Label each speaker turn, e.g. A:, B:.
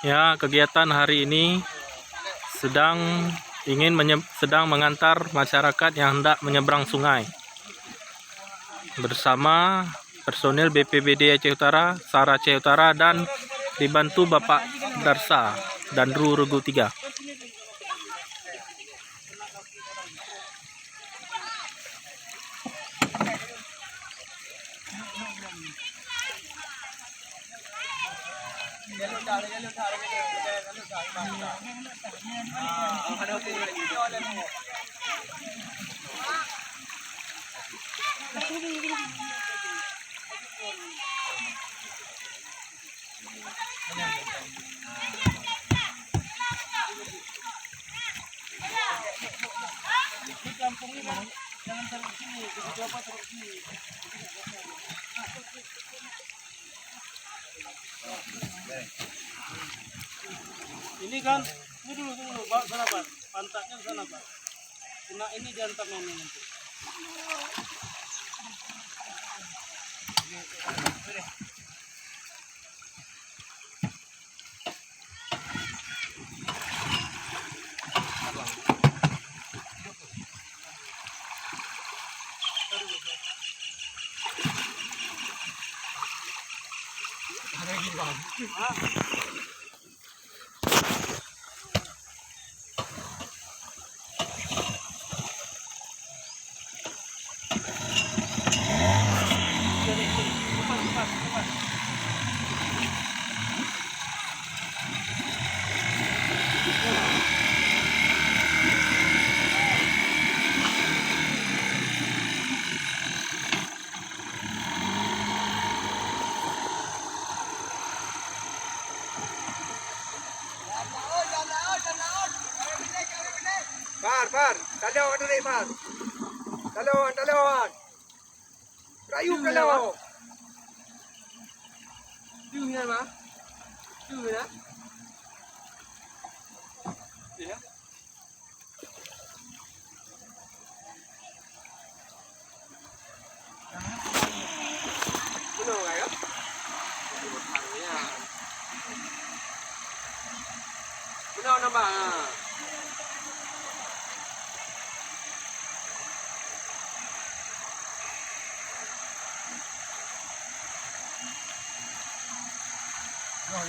A: Ya, kegiatan hari ini sedang mengantar masyarakat yang hendak menyeberang sungai bersama personil BPBD Aceh Utara, SAR Aceh Utara, dan dibantu Bapak Darsa dan Regu 3.
B: Ini kan, ini dulu, Pak, sana Pak, pantatnya sana Pak. Nah ini diantar ini nanti.
C: Par, kalau dari par, talon, kayu kalau. Tuh mah, tuh ya. Iya. Benar nggak ya? Benar nambah. Oh,